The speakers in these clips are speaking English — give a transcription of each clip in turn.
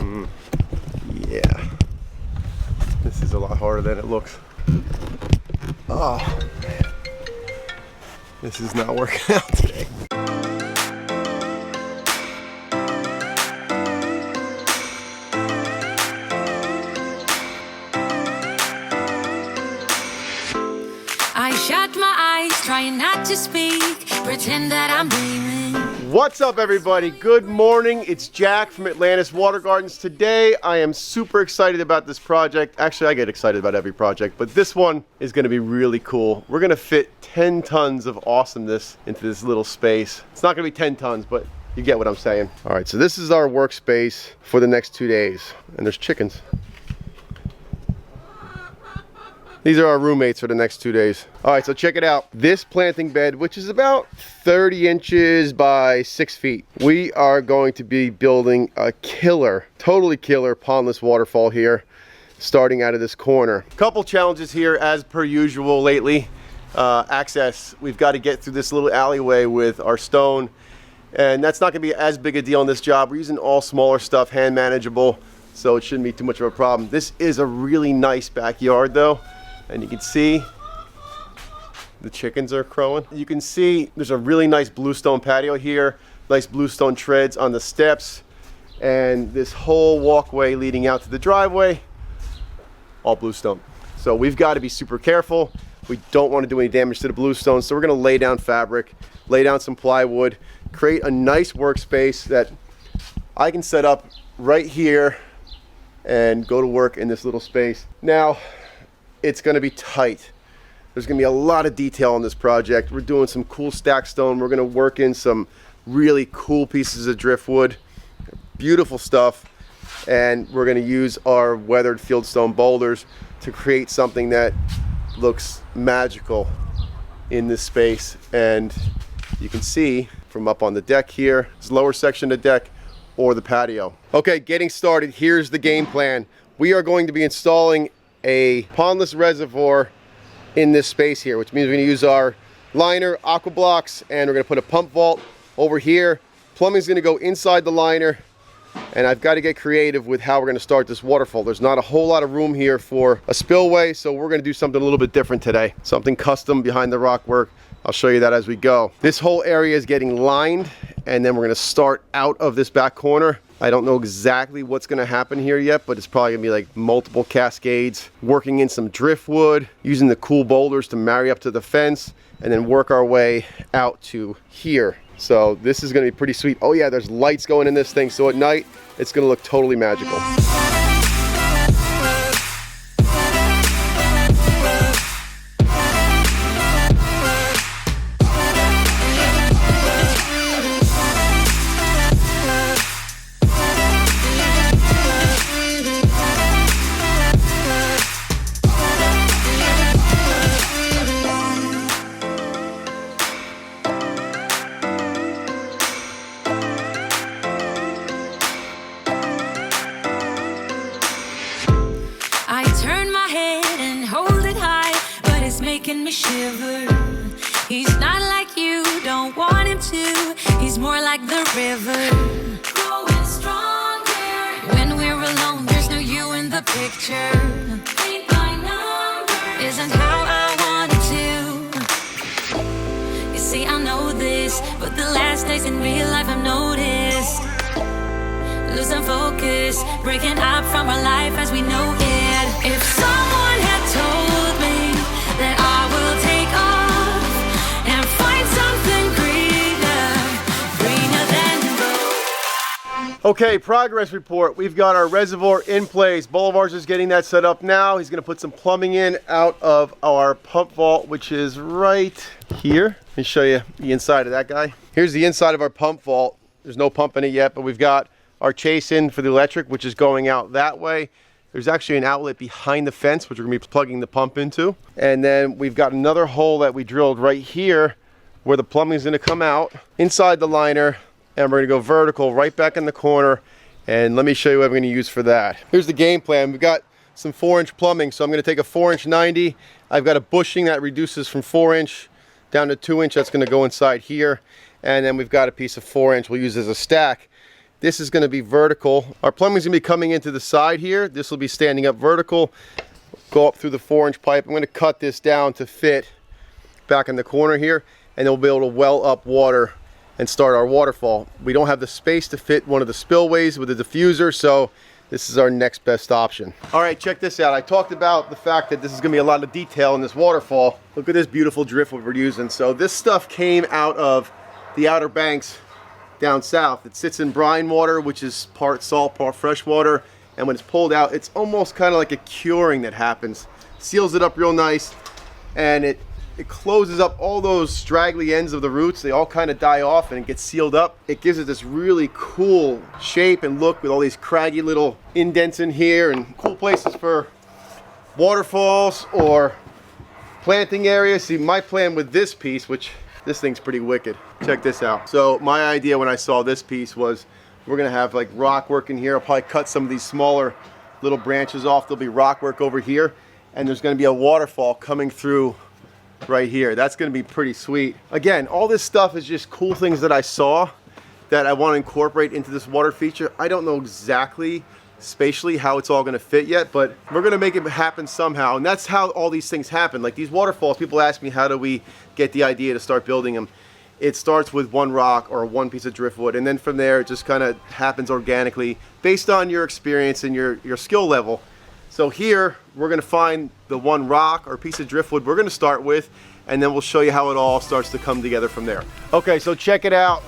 Yeah. This is a lot harder than it looks. Oh, man. This is not working out today. I shut my eyes, trying not to speak, pretend that I'm dreaming. What's up, everybody? Good morning. It's Jack from Atlantis Water Gardens. Today, I am super excited about this project. Actually, I get excited about every project, but this one is going to be really cool. We're going to fit 10 tons of awesomeness into this little space. It's not going to be 10 tons, but you get what I'm saying. All right, so this is our workspace for the next 2 days. And there's chickens. These are our roommates for the next 2 days. All right, so check it out. This planting bed, which is about 30 inches by 6 feet. We are going to be building a killer, totally killer pondless waterfall here, starting out of this corner. Couple challenges here as per usual lately. Access, we've got to get through this little alleyway with our stone, and that's not gonna be as big a deal on this job. We're using all smaller stuff, hand manageable, so it shouldn't be too much of a problem. This is a really nice backyard though. And you can see the chickens are crowing. You can see there's a really nice bluestone patio here, nice bluestone treads on the steps, and this whole walkway leading out to the driveway, all bluestone. So we've got to be super careful. We don't want to do any damage to the bluestone, so we're going to lay down fabric, lay down some plywood, create a nice workspace that I can set up right here and go to work in this little space. Now, it's going to be tight. There's going to be a lot of detail on this project. We're doing some cool stack stone. We're going to work in some really cool pieces of driftwood, beautiful stuff, and we're going to use our weathered fieldstone boulders to create something that looks magical in this space. And you can see from up on the deck here, this lower section of the deck or the patio. Okay, getting started. Here's the game plan. We are going to be installing a pondless reservoir in this space here, which means we're going to use our liner, aqua blocks, and we're going to put a pump vault over here. Plumbing's going to go inside the liner, and I've got to get creative with how we're going to start this waterfall. There's not a whole lot of room here for a spillway, so we're going to do something a little bit different today. Something custom behind the rock work. I'll show you that as we go. This whole area is getting lined, and then we're going to start out of this back corner. I don't know exactly what's going to happen here yet, but it's probably going to be like multiple cascades, working in some driftwood, using the cool boulders to marry up to the fence, and then work our way out to here. So this is going to be pretty sweet. Oh yeah, there's lights going in this thing, so at night it's going to look totally magical. Making me shiver. He's not like you, don't want him to. He's more like the river, growing stronger. When we're alone, there's no you in the picture. Ain't my number, isn't how I want it to. You see, I know this, but the last days in real life I've noticed losing focus, breaking up from our life as we know it. If someone had told me that I will take off and find something greener than gold. Okay, progress report. We've got our reservoir in place. Bolivar's is getting that set up now. He's going to put some plumbing in out of our pump vault, which is right here. Let me show you the inside of that guy. Here's the inside of our pump vault. There's no pump in it yet, but we've got our chase in for the electric, which is going out that way. There's actually an outlet behind the fence, which we're going to be plugging the pump into. And then we've got another hole that we drilled right here where the plumbing is going to come out inside the liner. And we're going to go vertical right back in the corner. And let me show you what I'm going to use for that. Here's the game plan. We've got some 4-inch plumbing. So I'm going to take a 4-inch 90. I've got a bushing that reduces from 4-inch down to 2-inch. That's going to go inside here. And then we've got a piece of 4-inch we'll use as a stack. This is going to be vertical. Our plumbing is going to be coming into the side here. This will be standing up vertical. Go up through the 4-inch pipe. I'm going to cut this down to fit back in the corner here, and then we'll be able to well up water and start our waterfall. We don't have the space to fit one of the spillways with a diffuser, so this is our next best option. All right, check this out. I talked about the fact that this is going to be a lot of detail in this waterfall. Look at this beautiful driftwood we're using. So this stuff came out of the Outer Banks down south. It sits in brine water, which is part salt, part fresh water, and when it's pulled out, it's almost kind of like a curing that happens. Seals it up real nice, and it closes up all those straggly ends of the roots. They all kind of die off and it gets sealed up. It gives it this really cool shape and look with all these craggy little indents in here and cool places for waterfalls or planting areas. See, my plan with this piece, which this thing's pretty wicked. Check this out. So my idea when I saw this piece was we're gonna have like rock work in here. I'll probably cut some of these smaller little branches off. There'll be rock work over here, and there's gonna be a waterfall coming through right here. That's going to be pretty sweet. Again, all this stuff is just cool things that I saw that I want to incorporate into this water feature. I don't know exactly spatially how it's all going to fit yet, but we're going to make it happen somehow. And that's how all these things happen. Like these waterfalls, people ask me, how do we get the idea to start building them? It starts with one rock or one piece of driftwood, and then from there it just kind of happens organically based on your experience and your skill level. So here we're going to find the one rock or piece of driftwood we're going to start with, and then we'll show you how it all starts to come together from there. Okay, so check it out.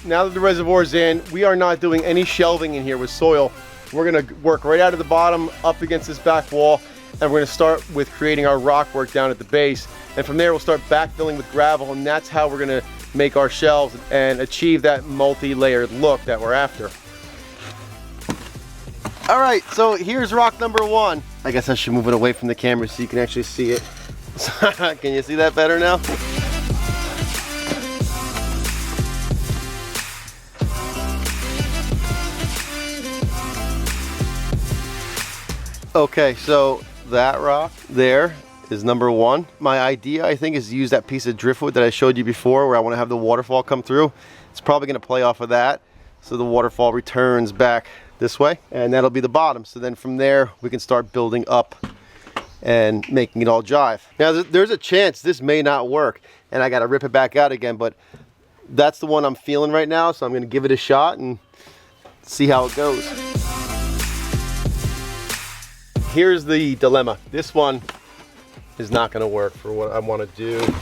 Now that the reservoir's in, we are not doing any shelving in here with soil. We're going to work right out of the bottom up against this back wall, and we're going to start with creating our rock work down at the base. And from there we'll start backfilling with gravel, and that's how we're going to make our shelves and achieve that multi-layered look that we're after. All right, so here's rock number 1. I guess I should move it away from the camera so you can actually see it. Can you see that better now? Okay, so that rock there is number 1. My idea, I think, is to use that piece of driftwood that I showed you before where I want to have the waterfall come through. It's probably going to play off of that, so the waterfall returns back this way, and that'll be the bottom. So then from there we can start building up and making it all jive. Now there's a chance this may not work and I got to rip it back out again, but that's the one I'm feeling right now, so I'm going to give it a shot and see how it goes. Here's the dilemma. This one is not going to work for what I want to do,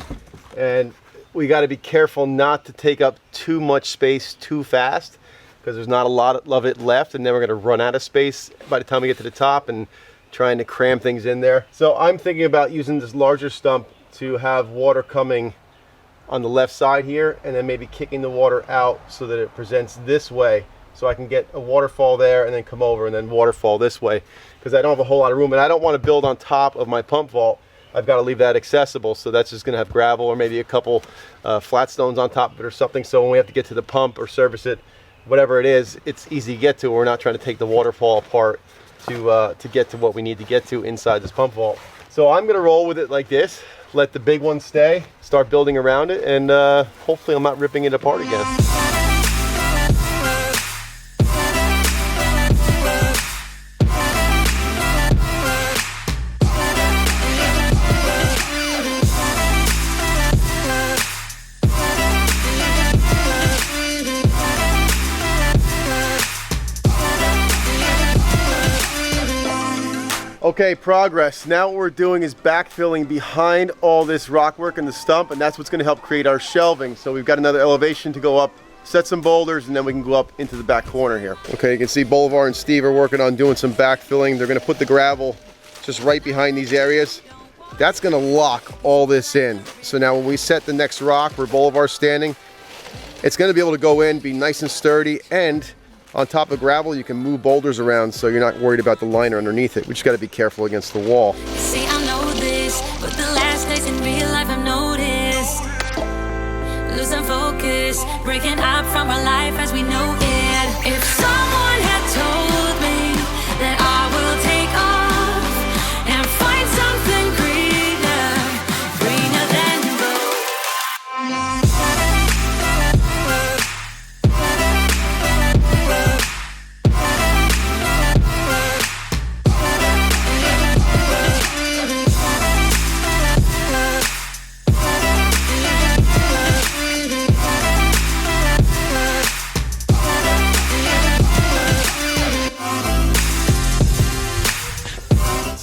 and we got to be careful not to take up too much space too fast, because there's not a lot of it left, and then we're going to run out of space by the time we get to the top and trying to cram things in there. So I'm thinking about using this larger stump to have water coming on the left side here, and then maybe kicking the water out so that it presents this way, so I can get a waterfall there and then come over and then waterfall this way, because I don't have a whole lot of room, and I don't want to build on top of my pump vault. I've got to leave that accessible, so that's just going to have gravel or maybe a couple flat stones on top of it or something, so when we have to get to the pump or service it, whatever it is, it's easy to get to. We're not trying to take the waterfall apart to get to what we need to get to inside this pump vault. So I'm gonna roll with it like this, let the big one stay, start building around it, and hopefully I'm not ripping it apart again. Okay, progress. Now what we're doing is backfilling behind all this rock work in the stump, and that's what's going to help create our shelving. So we've got another elevation to go up, set some boulders, and then we can go up into the back corner here. Okay, you can see Bolivar and Steve are working on doing some backfilling. They're going to put the gravel just right behind these areas. That's going to lock all this in. So now when we set the next rock where Bolivar's standing, it's going to be able to go in, be nice and sturdy, and on top of gravel, you can move boulders around, so you're not worried about the liner underneath it. We just got to be careful against the wall. See, I know this, but the last days in real life I've noticed losing focus, breaking up from our life as we know it. If someone had told me that I will take off and find something greener than gold.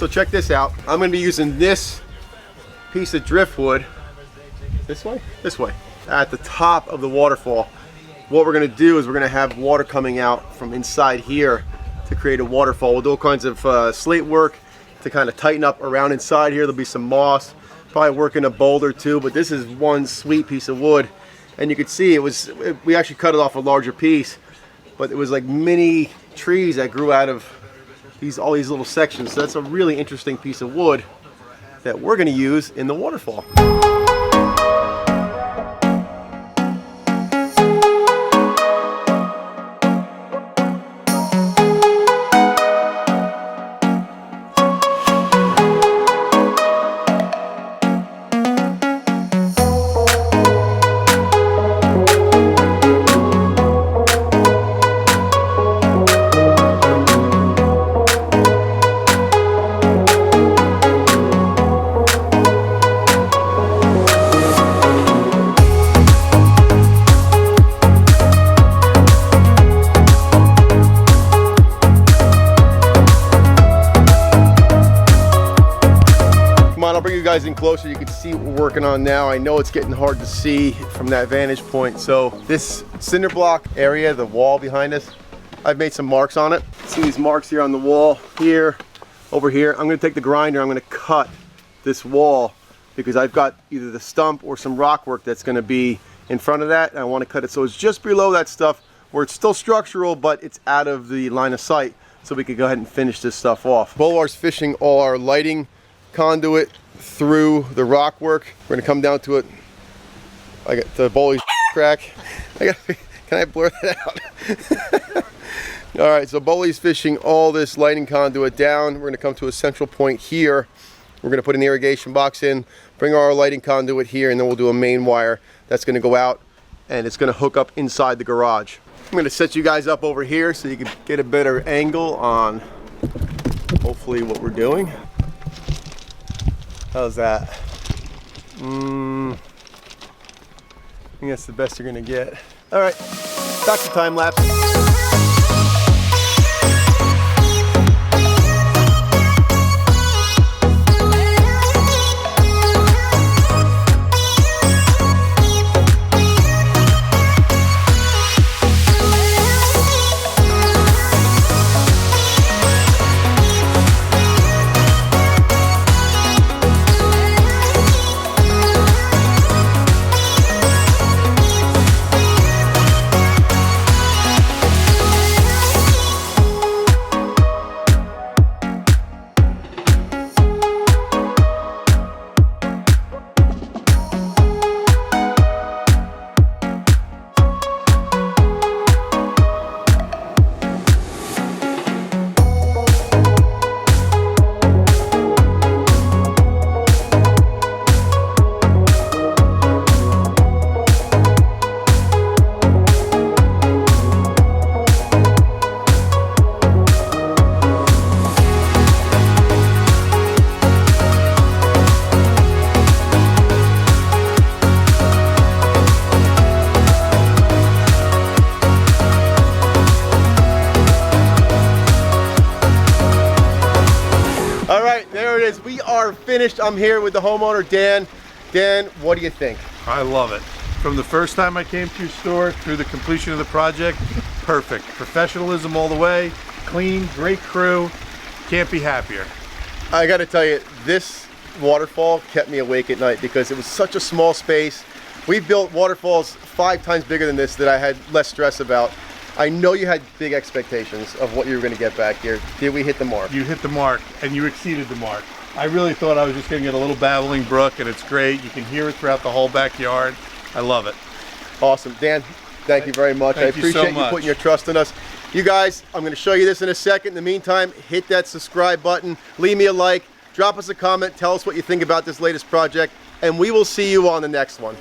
so check this out. I'm gonna be using this piece of driftwood, this way, at the top of the waterfall. What we're gonna do is we're gonna have water coming out from inside here to create a waterfall. We'll do all kinds of slate work to kind of tighten up around inside here. There'll be some moss, probably working a boulder too, but this is one sweet piece of wood. And you can see we actually cut it off a larger piece, but it was like mini trees that grew out of all these little sections. So that's a really interesting piece of wood that we're gonna use in the waterfall. I'll bring you guys in closer. You can see what we're working on now. I know it's getting hard to see from that vantage point. So this cinder block area, the wall behind us, I've made some marks on it. See these marks here on the wall, here, over here. I'm gonna take the grinder, I'm gonna cut this wall because I've got either the stump or some rock work that's gonna be in front of that. And I wanna cut it so it's just below that stuff where it's still structural, but it's out of the line of sight so we can go ahead and finish this stuff off. Bulwar's fishing all our lighting conduit through the rock work. We're gonna come down to it. I got the Bowley's crack. Can I blur that out? All right, so Bowley's fishing all this lighting conduit down. We're gonna come to a central point here. We're gonna put an irrigation box in, bring our lighting conduit here, and then we'll do a main wire that's gonna go out and it's gonna hook up inside the garage. I'm gonna set you guys up over here so you can get a better angle on hopefully what we're doing. How's that? I think that's the best you're gonna get. All right, back to time lapse. We are finished. I'm here with the homeowner, Dan. Dan, what do you think? I love it. From the first time I came to your store through the completion of the project, perfect. Professionalism all the way, clean, great crew. Can't be happier. I got to tell you, this waterfall kept me awake at night because it was such a small space. We've built waterfalls 5 times bigger than this that I had less stress about. I know you had big expectations of what you were going to get back here. Did we hit the mark? You hit the mark, and you exceeded the mark. I really thought I was just going to get a little babbling brook, and it's great. You can hear it throughout the whole backyard. I love it. Awesome. Dan, thank you very much. I appreciate you putting your trust in us. You guys, I'm going to show you this in a second. In the meantime, hit that subscribe button, leave me a like, drop us a comment, tell us what you think about this latest project, and we will see you on the next one.